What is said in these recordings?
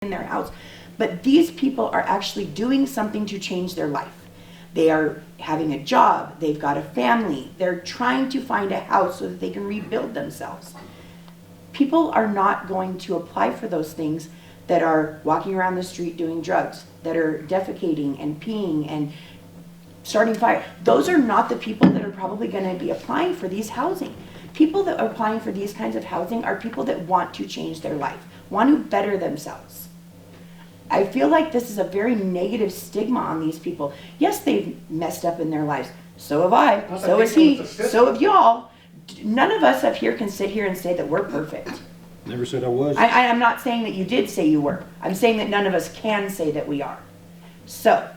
in their house. But these people are actually doing something to change their life. They are having a job, they've got a family, they're trying to find a house so that they can rebuild themselves. People are not going to apply for those things that are walking around the street doing drugs, that are defecating and peeing and starting fire. Those are not the people that are probably going to be applying for these housing. People that are applying for these kinds of housing are people that want to change their life, want to better themselves. I feel like this is a very negative stigma on these people. Yes, they've messed up in their lives. So have I. So has he. So have y'all. None of us up here can sit here and say that we're perfect. Never said I was. I'm not saying that you did say you were. I'm saying that none of us can say that we are. So,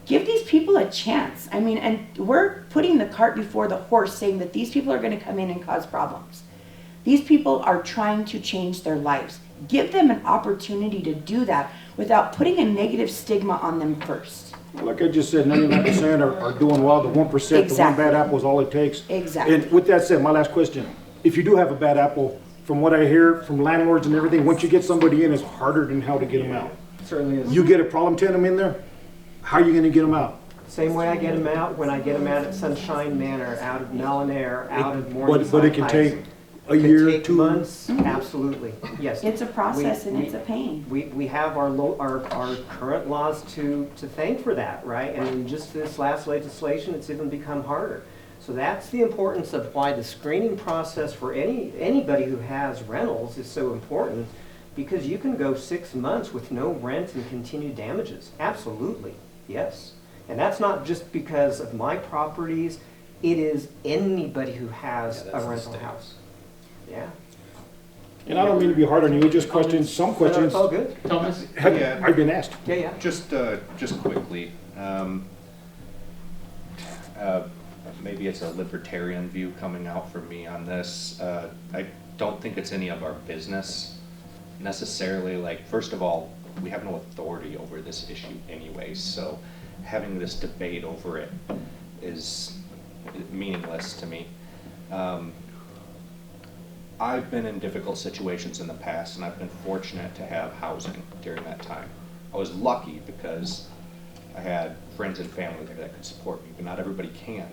give these people a chance. I mean, and we're putting the cart before the horse, saying that these people are going to come in and cause problems. These people are trying to change their lives. Give them an opportunity to do that without putting a negative stigma on them first. Like I just said, 99% are doing well. The 1%, Exactly. the one bad apple is all it takes. Exactly. And with that said, my last question. If you do have a bad apple, from what I hear from landlords and everything, once you get somebody in, it's harder than how to get them out. Certainly is. You get a problem tenant in there, how are you going to get them out? Same way I get them out when I get them out at Sunshine Manor, out of Melanair, out of Morningside But it can Heights. take a It year, can take 2 months. Absolutely, yes. It's a process and it's a pain. We have our current laws to thank for that, right? And in just this last legislation, it's even become harder. So that's the importance of why the screening process for anybody who has rentals is so important, because you can go 6 months with no rent and continued damages. Absolutely, yes. And that's not just because of my properties, it is anybody who has a rental house. Yeah. And I don't mean to be hard on you, just questions, some questions It's all good. Thomas? I've been asked. Yeah. Just quickly, maybe it's a libertarian view coming out from me on this. I don't think it's any of our business necessarily. Like, first of all, we have no authority over this issue anyways, so having this debate over it is meaningless to me. I've been in difficult situations in the past, and I've been fortunate to have housing during that time. I was lucky because I had friends and family there that could support me, but not everybody can.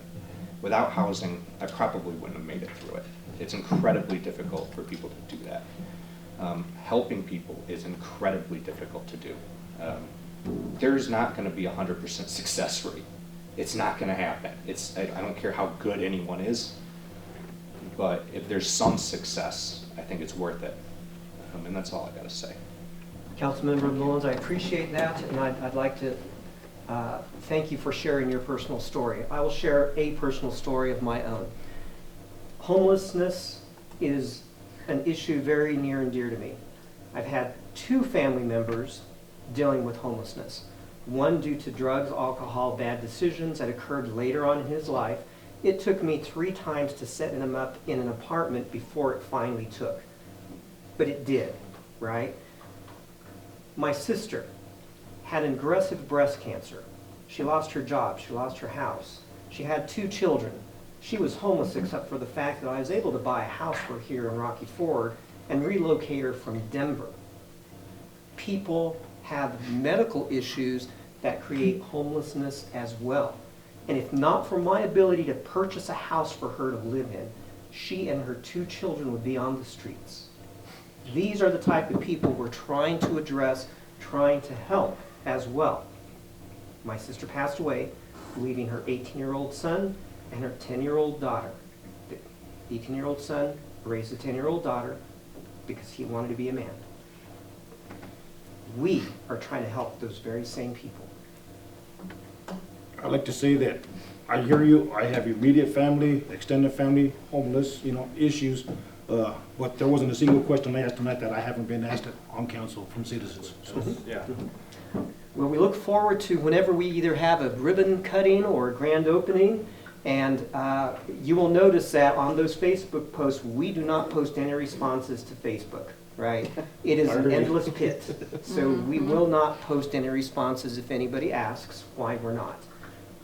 Without housing, I probably wouldn't have made it through it. It's incredibly difficult for people to do that. Helping people is incredibly difficult to do. There's not going to be a 100% success rate. It's not going to happen. I don't care how good anyone is, but if there's some success, I think it's worth it. And that's all I got to say. Councilmember Mullins, I appreciate that, and I'd like to thank you for sharing your personal story. I will share a personal story of my own. Homelessness is an issue very near and dear to me. I've had 2 family members dealing with homelessness. One due to drugs, alcohol, bad decisions that occurred later on in his life. It took me 3 times to set him up in an apartment before it finally took. But it did, right? My sister had aggressive breast cancer. She lost her job, she lost her house. She had 2 children. She was homeless except for the fact that I was able to buy a house for her here in Rocky Ford and relocate her from Denver. People have medical issues that create homelessness as well. And if not for my ability to purchase a house for her to live in, she and her 2 children would be on the streets. These are the type of people we're trying to address, trying to help as well. My sister passed away, leaving her 18-year-old son and her 10-year-old daughter. The 18-year-old son raised a 10-year-old daughter because he wanted to be a man. We are trying to help those very same people. I'd like to say that I hear you. I have immediate family, extended family, homeless, issues. But there wasn't a single question I asked tonight that I haven't been asked on council from citizens. So, yeah. Well, we look forward to whenever we either have a ribbon cutting or a grand opening. And you will notice that on those Facebook posts, we do not post any responses to Facebook, right? It is an endless pit. So we will not post any responses if anybody asks why we're not.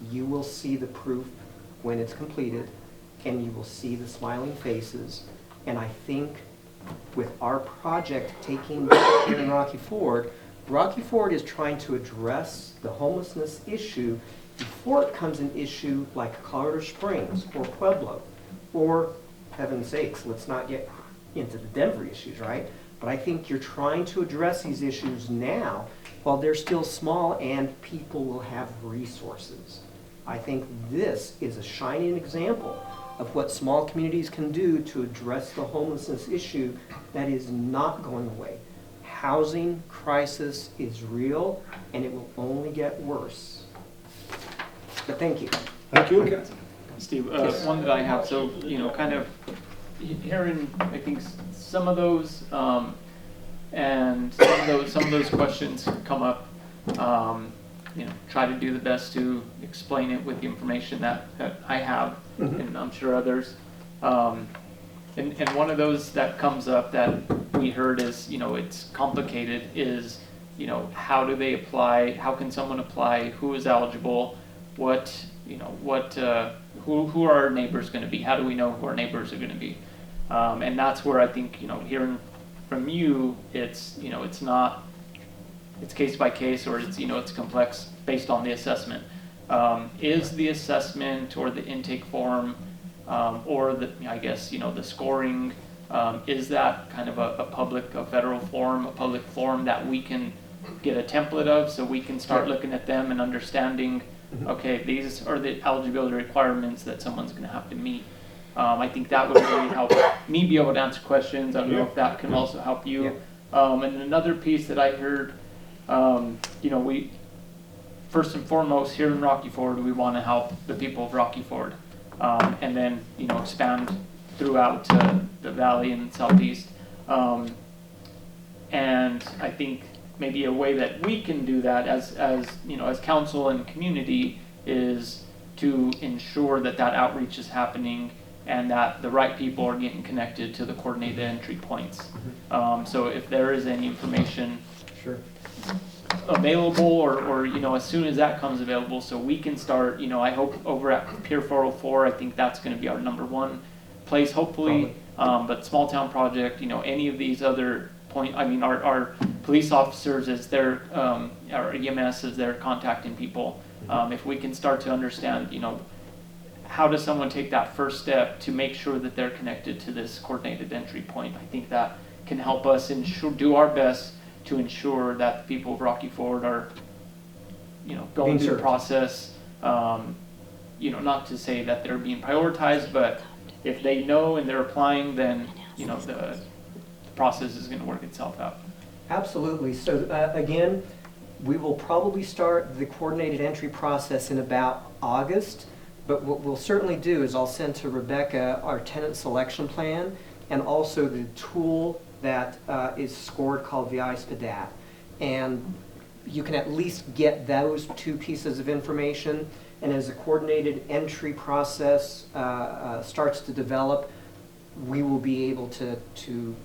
You will see the proof when it's completed, and you will see the smiling faces. And I think with our project taking here in Rocky Ford is trying to address the homelessness issue before it becomes an issue like Colorado Springs or Pueblo, or, heaven's sakes, let's not get into the Denver issues, right? But I think you're trying to address these issues now while they're still small and people will have resources. I think this is a shining example of what small communities can do to address the homelessness issue that is not going away. Housing crisis is real and it will only get worse. But thank you. Thank you. Steve, one that I have, so, kind of hearing, I think, some of those, and some of those questions come up, try to do the best to explain it with the information that I have, and I'm sure others. And one of those that comes up that we heard is, it's complicated, is, how do they apply? How can someone apply? Who is eligible? Who are our neighbors going to be? How do we know who our neighbors are going to be? And that's where I think, hearing from you, it's not, it's case by case, or it's complex based on the assessment. Is the assessment or the intake form, or the scoring, is that kind of a federal form, a public form that we can get a template of, so we can start looking at them and understanding, okay, these are the eligibility requirements that someone's going to have to meet. I think that would really help me be able to answer questions. I don't know if that can also help you. And another piece that I heard, we, first and foremost, here in Rocky Ford, we want to help the people of Rocky Ford, and then, expand throughout the valley and southeast. And I think maybe a way that we can do that as council and community is to ensure that outreach is happening and that the right people are getting connected to the coordinated entry points. So if there is any information available, or as soon as that comes available, so we can start, I hope over at Pier 404, I think that's going to be our number 1 place, hopefully. But small town project, any of these other our police officers as they're, our EMS as they're contacting people. If we can start to understand, how does someone take that first step to make sure that they're connected to this coordinated entry point? I think that can help us do our best to ensure that the people of Rocky Ford are, going through the process. Not to say that they're being prioritized, but if they know and they're applying, then, the process is going to work itself out. Absolutely. So again, we will probably start the coordinated entry process in about August, but what we'll certainly do is I'll send to Rebecca our tenant selection plan and also the tool that is scored called VI SPDAT. And you can at least get those 2 pieces of information, and as the coordinated entry process starts to develop, we will be able to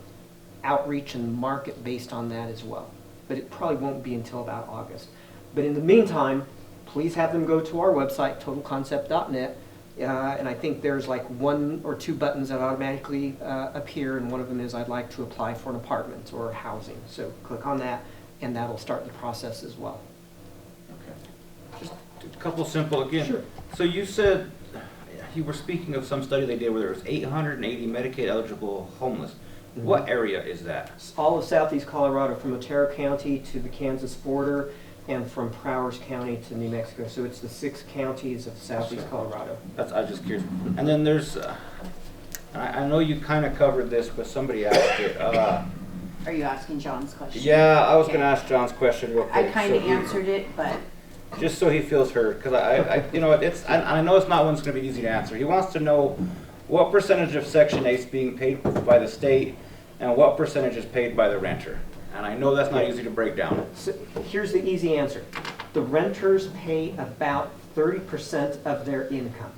outreach and market based on that as well. But it probably won't be until about August. But in the meantime, please have them go to our website, totalconcept.net, and I think there's like 1 or 2 buttons that automatically appear, and one of them is I'd like to apply for an apartment or housing. So click on that, and that'll start the process as well. Okay. Just a couple simple again. Sure. So you said, you were speaking of some study they did where there was 880 Medicaid eligible homeless. What area is that? All of southeast Colorado, from Otero County to the Kansas border, and from Prowers County to New Mexico. So it's the 6 counties of southeast Colorado. I was just curious. And then there's, I know you kind of covered this, but somebody asked it. Are you asking John's question? Yeah, I was going to ask John's question real quick. I kind of answered it, but Just so he feels heard, because I know it's not one that's going to be easy to answer. He wants to know what percentage of Section 8 is being paid by the state and what percentage is paid by the renter. And I know that's not easy to break down. So here's the easy answer. The renters pay about 30% of their income.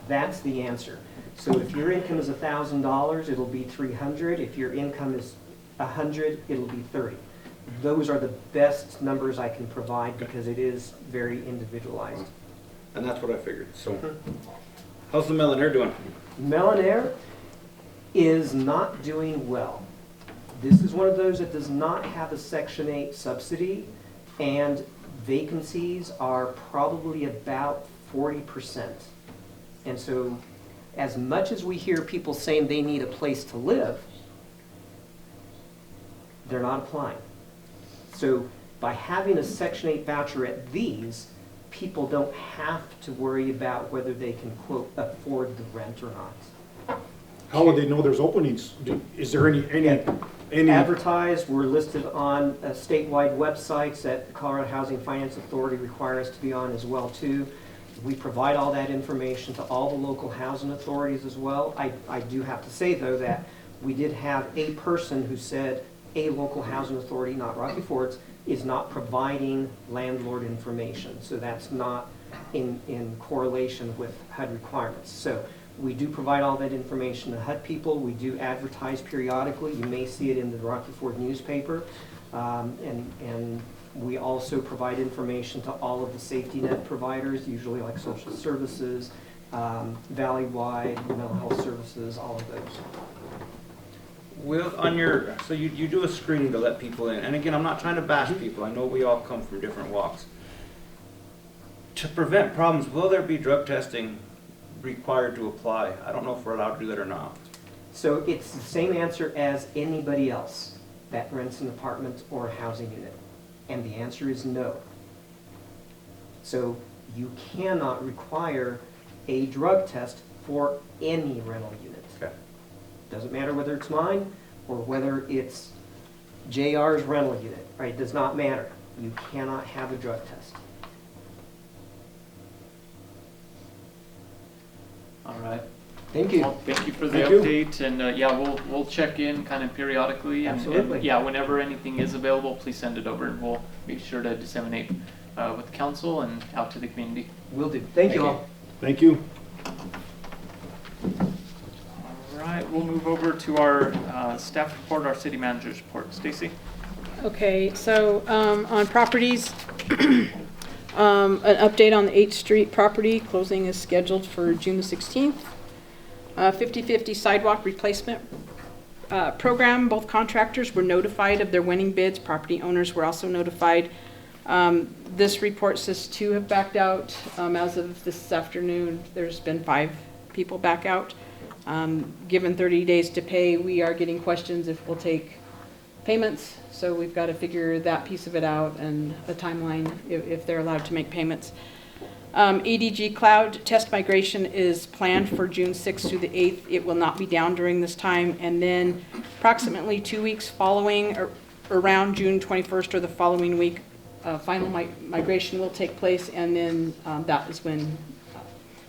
That's the answer. So if your income is $1,000, it'll be $300. If your income is $100, it'll be $30. Those are the best numbers I can provide because it is very individualized. And that's what I figured. So, how's the Millionaire doing? Millionaire, is not doing well. This is one of those that does not have a Section 8 subsidy, and vacancies are probably about 40%. And so, as much as we hear people saying they need a place to live, they're not applying. So by having a Section 8 voucher at these, people don't have to worry about whether they can, quote, afford the rent or not. How would they know there's openings? Is there any? Advertised, we're listed on statewide websites that the Colorado Housing Finance Authority require us to be on as well too. We provide all that information to all the local housing authorities as well. I do have to say though that we did have a person who said a local housing authority, not Rocky Ford's, is not providing landlord information. So that's not in correlation with HUD requirements. So we do provide all that information to HUD people. We do advertise periodically. You may see it in the Rocky Ford newspaper. And we also provide information to all of the safety net providers, usually like social services, Valley-wide, mental health services, all of those. Will, on your, so you do a screening to let people in, and again, I'm not trying to bash people, I know we all come from different walks. To prevent problems, will there be drug testing required to apply? I don't know if we're allowed to do that or not. So it's the same answer as anybody else that rents an apartment or a housing unit. And the answer is no. So you cannot require a drug test for any rental unit. Okay. Doesn't matter whether it's mine or whether it's JR's rental unit, right? It does not matter. You cannot have a drug test. All right. Thank you. Well, thank you for the Thank you. update, and yeah, we'll check in kind of periodically, and Absolutely. yeah, whenever anything is available, please send it over, and we'll make sure to disseminate with the council and out to the community. Will do. Thank you all. Thank you. All right, we'll move over to our staff report, our city manager's report. Stacy? Okay, so on properties, an update on the 8th Street property. Closing is scheduled for June the 16th. 50/50 sidewalk replacement program. Both contractors were notified of their winning bids. Property owners were also notified. This report says 2 have backed out. As of this afternoon, there's been 5 people back out. Given 30 days to pay, we are getting questions if we'll take payments. So we've got to figure that piece of it out and a timeline if they're allowed to make payments. ADG Cloud test migration is planned for June 6th through the 8th. It will not be down during this time. And then approximately 2 weeks following, or around June 21st or the following week, final migration will take place. And then that is when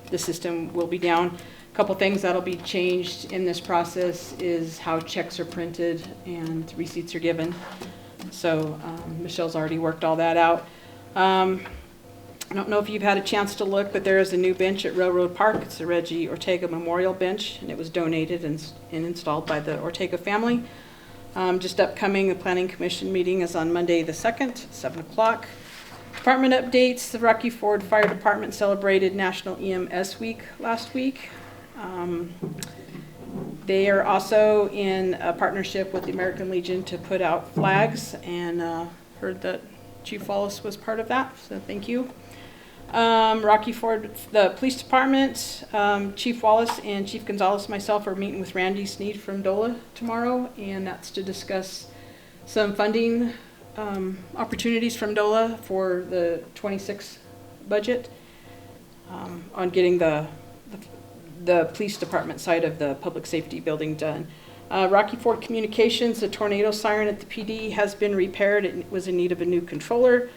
the system will be down. A couple things that'll be changed in this process is how checks are printed and receipts are given. So Michelle's already worked all that out. I don't know if you've had a chance to look, but there is a new bench at Railroad Park. It's the Reggie Ortega Memorial Bench, and it was donated and installed by the Ortega family. Just upcoming, the Planning Commission meeting is on Monday the 2nd, 7 o'clock. Department updates. The Rocky Ford Fire Department celebrated National EMS Week last week. They are also in a partnership with the American Legion to put out flags, and heard that Chief Wallace was part of that, so thank you. Rocky Ford, the police department, Chief Wallace and Chief Gonzalez and myself are meeting with Randy Sneed from DOLA tomorrow, and that's to discuss some funding opportunities from DOLA for the 26 budget on getting the police department side of the public safety building done. Rocky Ford Communications, the tornado siren at the PD has been repaired. It was in need of a new controller.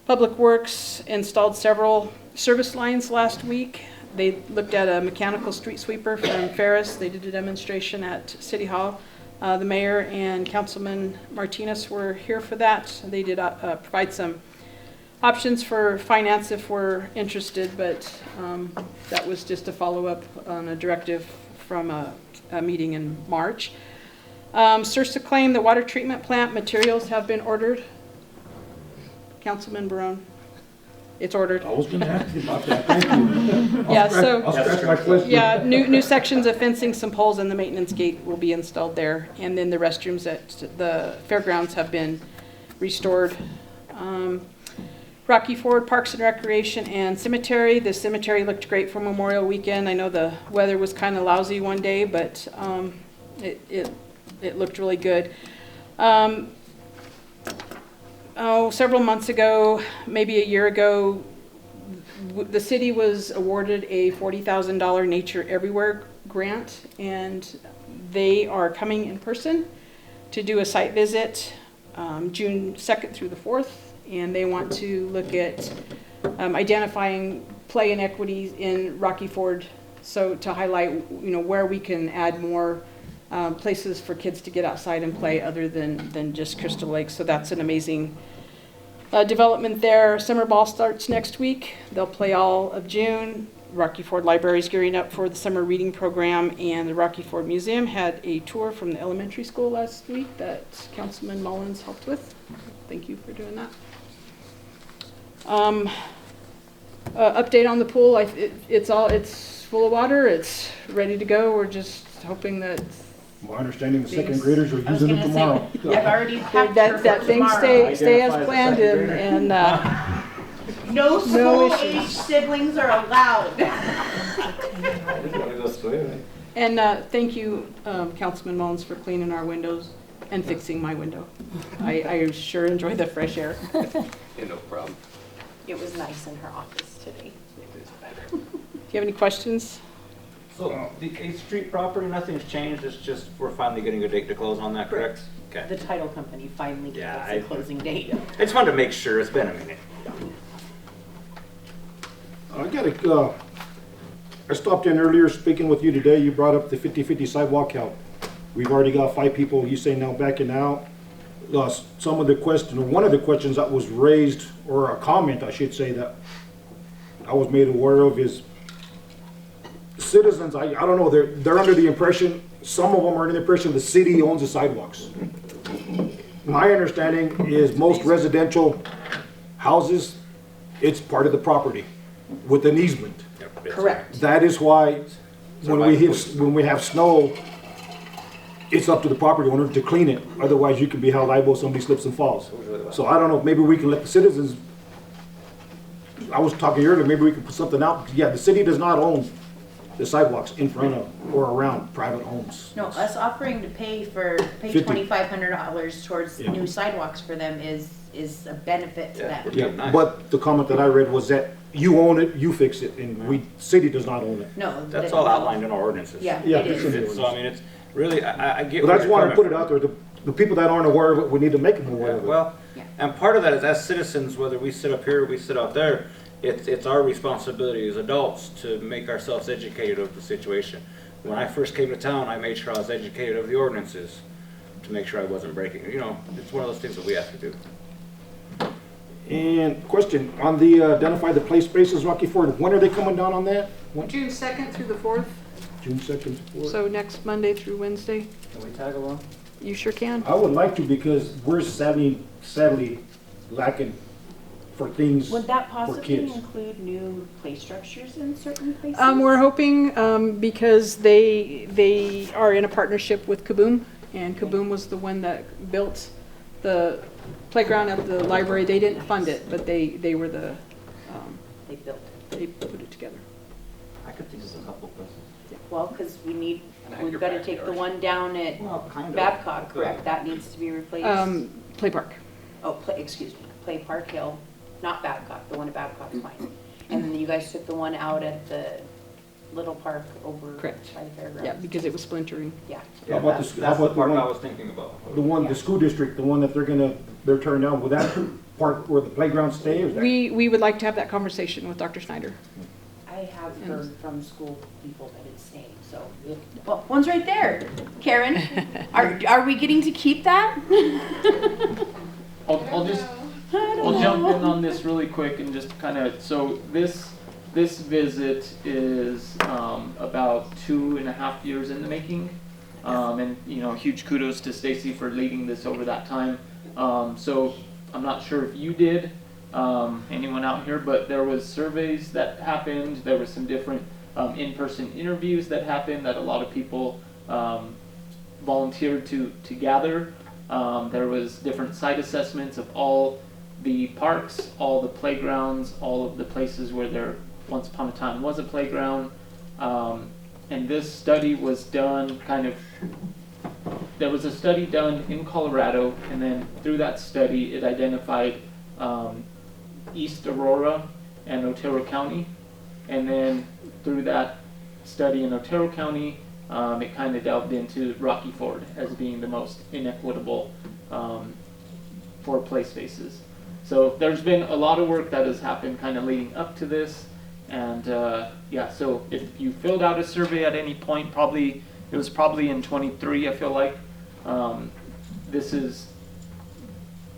Public Works installed several service lines last week. They looked at a mechanical street sweeper from Ferris. They did a demonstration at City Hall. The mayor and Councilman Martinez were here for that. They did provide some options for finance if we're interested, but that was just a follow-up on a directive from a meeting in March. Sursa Claim, the water treatment plant materials have been ordered. Councilman Barone. It's ordered. I was gonna ask you about that, thank you. Yeah, so- I'll scratch my question. Yeah, new sections of fencing, some poles, and the maintenance gate will be installed there. And then the restrooms at the fairgrounds have been restored. Rocky Ford Parks and Recreation and Cemetery. The cemetery looked great for Memorial Weekend. I know the weather was kind of lousy one day, but it looked really good. Several months ago, maybe a year ago, the city was awarded a $40,000 Nature Everywhere grant, and they are coming in person to do a site visit June 2nd through the 4th, and they want to look at identifying play inequities in Rocky Ford, so to highlight, where we can add more places for kids to get outside and play other than just Crystal Lake. So that's an amazing development there. Summer ball starts next week. They'll play all of June. Rocky Ford Library is gearing up for the summer reading program, and the Rocky Ford Museum had a tour from the elementary school last week that Councilman Mullins helped with. Thank you for doing that. Update on the pool. It's full of water. It's ready to go. We're just hoping that My understanding, the second graders are I was using it gonna tomorrow. say, I've already packed her that for things tomorrow. stay as planned, and No No school-age issues. siblings are allowed. thank you, Councilman Mullins, for cleaning our windows and fixing my window. I sure enjoy the fresh air. Yeah, no problem. It was nice in her office today. Do you have any questions? So the 8th Street property, nothing's changed, it's just we're finally getting a date to close on that, correct? Okay. The title company finally gave Yeah, us I- a closing date. I just wanted to make sure, it's been a minute. I stopped in earlier speaking with you today. You brought up the 50-50 sidewalk help. We've already got 5 people, you say now backing out. Some of the question, or one of the questions that was raised, or a comment, I should say, that I was made aware of is citizens, I don't know, they're under the impression, some of them are under the impression the city owns the sidewalks. My understanding is most residential houses, it's part of the property with an easement. Correct. That is why when we have snow, it's up to the property owner to clean it. Otherwise, you can be held liable if somebody slips and falls. So I don't know, maybe we can let the citizens, I was talking earlier, maybe we can put something out. Yeah, the city does not own the sidewalks in front of or around private homes. No, us offering to pay $50. $2,500 towards Yeah. new sidewalks for them is a benefit to Yeah. them. Yeah, Nice. but the comment that I read was that you own it, you fix it, and city does not own it. No. That's they- all outlined in our ordinances. Yeah, Yeah, it it's in is. the So I mean, it's really, I get. But I where just you're want to coming put it out there, the people that aren't aware of it, we need to make them aware of it. Well, Yeah. and part of that is as citizens, whether we sit up here or we sit out there, it's our responsibility as adults to make ourselves educated of the situation. When I first came to town, I made sure I was educated of the ordinances to make sure I wasn't breaking it. It's one of those things that we have to do. And question, on the identify the play spaces, Rocky Ford, when are they coming down on that? When? June 2nd through the 4th, June 2nd, 4th? so next Monday through Wednesday. Can we tag along? You sure can. I would like to because we're sadly lacking for things Would that for possibly kids. include new play structures in certain places? We're hoping, because they are in a partnership with Kaboom, and Kaboom was the one that built the playground at the library. They didn't fund it, but they were They built it. they put it together. I could think of a couple places. Well, because we've your got to take the one down at Well, kind of. Babcock, correct? That needs to be replaced. Play park. Oh, excuse me, Play Park Hill, not Babcock, the one at Babcock's fine. And then you guys took the one out at the little park over Correct. by the fairgrounds. Yeah, because it was splintering. Yeah. Yeah, How about that's the- how the about the part one- I was thinking about. The one, the school district, the one that they're tearing down, will that park where the playground stay, or is that? We would like to have that conversation with Dr. Schneider. I have heard from school people that it's staying, so, well, one's right there. Karen, are we getting to keep that? I'll jump in on this really quick and just kind of, so this visit is about 2.5 years in the making. And huge kudos to Stacy for leading this over that time. So I'm not sure if you did, anyone out here, but there was surveys that happened. There was some different in-person interviews that happened that a lot of people volunteered to gather. There was different site assessments of all the parks, all the playgrounds, all of the places where there once upon a time was a playground. And this study was done there was a study done in Colorado, and then through that study it identified East Aurora and Otero County. And then through that study in Otero County, it kind of delved into Rocky Ford as being the most inequitable for play spaces. So there's been a lot of work that has happened kind of leading up to this. And yeah, so if you filled out a survey at any point, it was probably in 23, I feel like. This is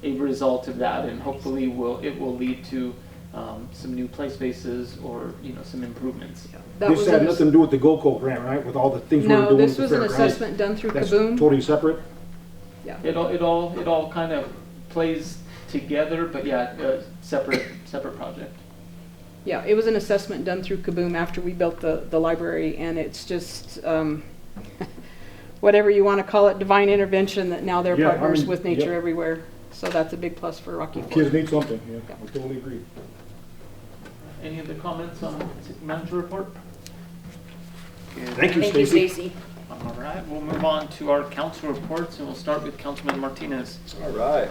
a result of that, and hopefully it will lead to some new play spaces or some improvements. That This was had an nothing to do with the GoCo grant, right? With all the things we were No, doing this with was the an fairgrounds? assessment done through That's Kaboom. totally separate? Yeah. It all kind of plays together, but yeah, separate project. Yeah, it was an assessment done through Kaboom after we built the library, and it's just, whatever you want to call it, divine intervention, that now they're Yeah, I partners mean, with nature yep. everywhere. So that's a big plus for Rocky Kids Ford. need something, yeah, Yeah. I totally agree. Any other comments on city manager report? Thank you, Stacy. All right, we'll move on to our council reports, and we'll start with Councilman Martinez. All right.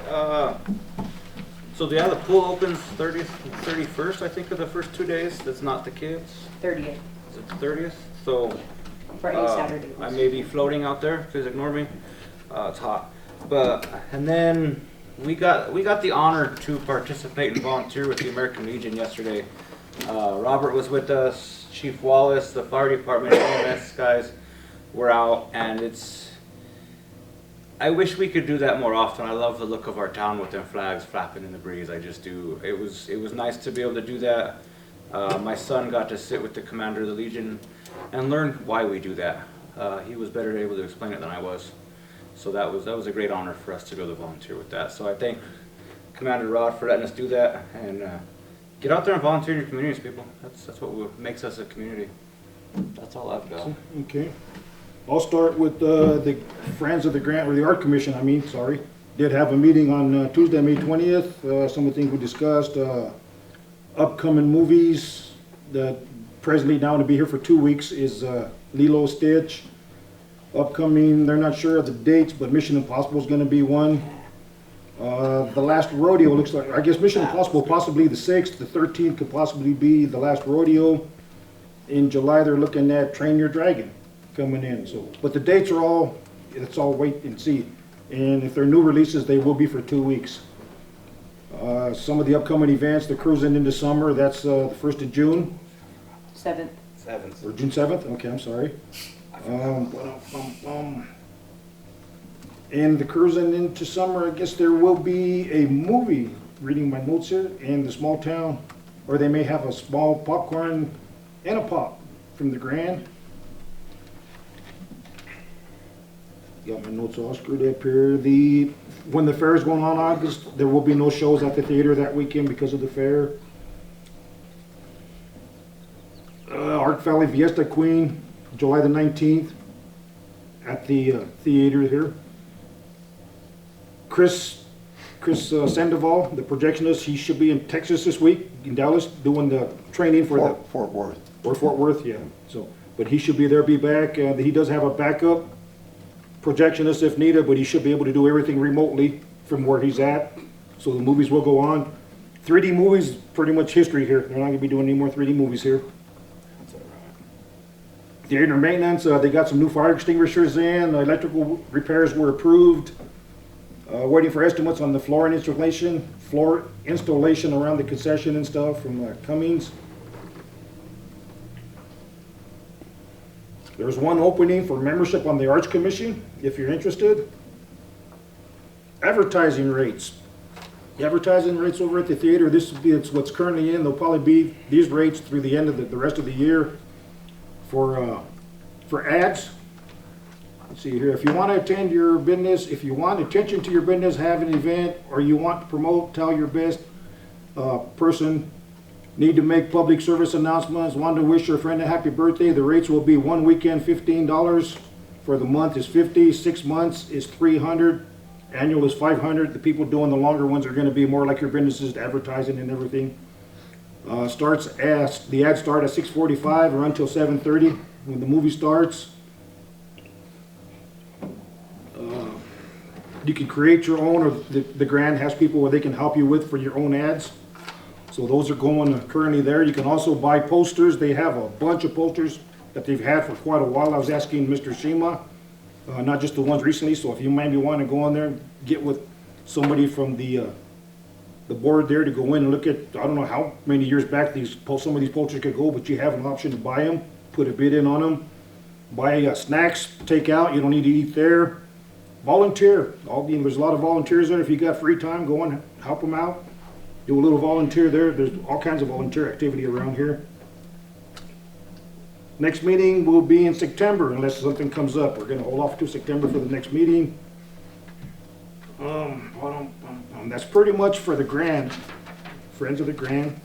So the pool opens 30th and 31st, I think, are the first 2 days. That's not the kids. 30th, Is it the 30th? So Friday, Saturday. I may be floating out there. Please ignore me. It's hot. And then we got the honor to participate and volunteer with the American Legion yesterday. Robert was with us. Chief Wallace, the fire department, EMS guys were out, and I wish we could do that more often. I love the look of our town with them flags flapping in the breeze. I just do. It was nice to be able to do that. My son got to sit with the commander of the Legion and learn why we do that. He was better able to explain it than I was. So that was a great honor for us to be able to volunteer with that. So I thank Commander Rod for letting us do that, and get out there and volunteer in your communities, people. That's what makes us a community. That's all I've got. Okay. I'll start with the Friends of the Grant, or the Art Commission, did have a meeting on Tuesday, May 20th. Some of the things we discussed, upcoming movies that presently now to be here for 2 weeks is Lilo Stitch. Upcoming, they're not sure of the dates, but Mission Impossible is going to be one. The Last Rodeo looks like, I guess Mission Impossible possibly the 6th, the 13th could possibly be The Last Rodeo. In July, they're looking at Train Your Dragon coming in. So, but the dates are it's all wait and see. And if they're new releases, they will be for 2 weeks. Some of the upcoming events, the Cruising into Summer, that's the 1st of June. 7th. Or June 7th? Okay, I'm sorry. And the Cruising into Summer, I guess there will be a movie, reading my notes here, in the small town, or they may have a small popcorn and a pop from the Grand. Got my notes all screwed up here. When the fair is going on in August, there will be no shows at the theater that weekend because of the fair. Art Valley Fiesta Queen, July the 19th at the theater here. Chris Sandoval, the projectionist, he should be in Texas this week, in Dallas, doing the training for Fort Worth. or Fort Worth, yeah. So, but he should be there, be back. He does have a backup projectionist if needed, but he should be able to do everything remotely from where he's at. So the movies will go on. 3D movies, pretty much history here. They're not going to be doing any more 3D movies here. Theater maintenance, they got some new fire extinguishers in. Electrical repairs were approved. Waiting for estimates on the floor installation around the concession and stuff from Cummings. There's one opening for membership on the Arts Commission, if you're interested. Advertising rates. The advertising rates over at the theater, it's what's currently in. They'll probably be these rates through the end of the rest of the year for ads. Let's see here. If you want to attend your business, if you want attention to your business, have an event, or you want to promote, tell your best person need to make public service announcements, want to wish your friend a happy birthday, the rates will be one weekend $15, for the month is $50, 6 months is $300, annual is $500. The people doing the longer ones are gonna be more like your businesses, advertising and everything. The ads start at 6:45 or until 7:30 when the movie starts. You can create your own, or the grant has people where they can help you with for your own ads. So those are going currently there. You can also buy posters. They have a bunch of posters that they've had for quite a while. I was asking Mr. Shima, not just the ones recently, so if you maybe want to go in there and get with somebody from the board there to go in and look at, I don't know how many years back some of these posters could go, but you have an option to buy them, put a bid in on them, buy snacks, take out, you don't need to eat there. Volunteer, there's a lot of volunteers there. If you got free time, go and help them out. Do a little volunteer there. There's all kinds of volunteer activity around here. Next meeting will be in September unless something comes up. We're gonna hold off to September for the next meeting. That's pretty much for the Grand, Friends of the Grand.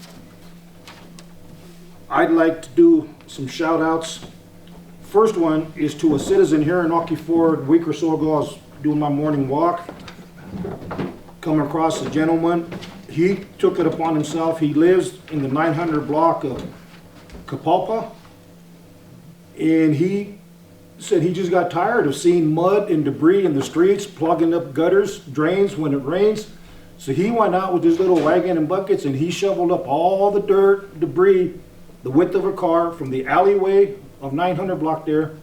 I'd like to do some shout outs. First one is to a citizen here in Rocky Ford. A week or so ago, I was doing my morning walk, come across a gentleman. He took it upon himself. He lives in the 900 block of Capalpa, and he said he just got tired of seeing mud and debris in the streets, plugging up gutters, drains when it rains. So he went out with his little wagon and buckets and he shoveled up all the dirt, debris, the width of a car from the alleyway of 900 block there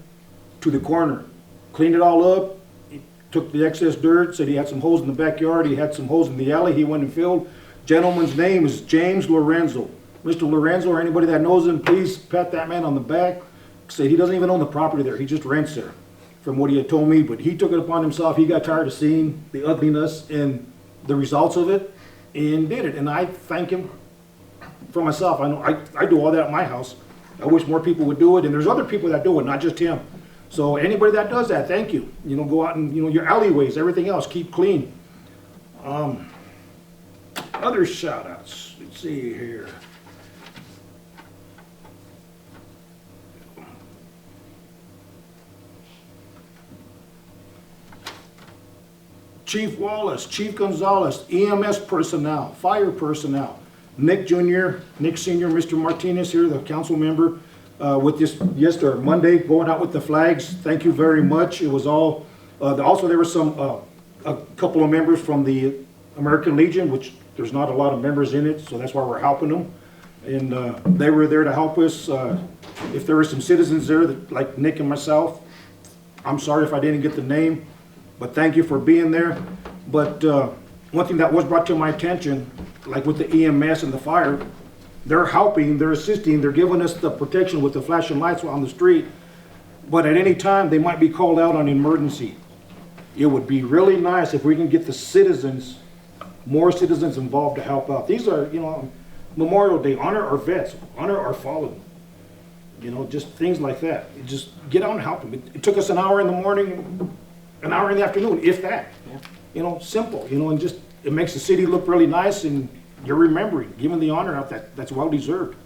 to the corner. Cleaned it all up. He took the excess dirt, said he had some holes in the backyard, he had some holes in the alley, he went and filled. Gentleman's name is James Lorenzo. Mr. Lorenzo, or anybody that knows him, please pat that man on the back. Say he doesn't even own the property there, he just rents there, from what he had told me. But he took it upon himself. He got tired of seeing the ugliness and the results of it and did it. And I thank him for myself. I know I do all that at my house. I wish more people would do it, and there's other people that do it, not just him. So anybody that does that, thank you. You know, go out and, you know, your alleyways, everything else, keep clean. Other shout outs, let's see here. Chief Wallace, Chief Gonzalez, EMS personnel, fire personnel, Nick Jr., Nick Sr., Mr. Martinez here, the council member, with this Monday, going out with the flags. Thank you very much. It was all, also there were a couple of members from the American Legion, which there's not a lot of members in it, so that's why we're helping them. And they were there to help us. If there were some citizens there, like Nick and myself, I'm sorry if I didn't get the name, but thank you for being there. But one thing that was brought to my attention, like with the EMS and the fire, they're helping, they're assisting, they're giving us the protection with the flashing lights on the street, but at any time they might be called out on emergency. It would be really nice if we can get the citizens, more citizens involved to help out. These are, you know, Memorial Day, honor our vets, honor our fallen. You know, just things like that. Just get out and help them. It took us an hour in the morning, an hour in the afternoon, if that. Yeah. You know, simple, you know, and just, it makes the city look really nice, and you're remembering, giving the honor out that's well deserved.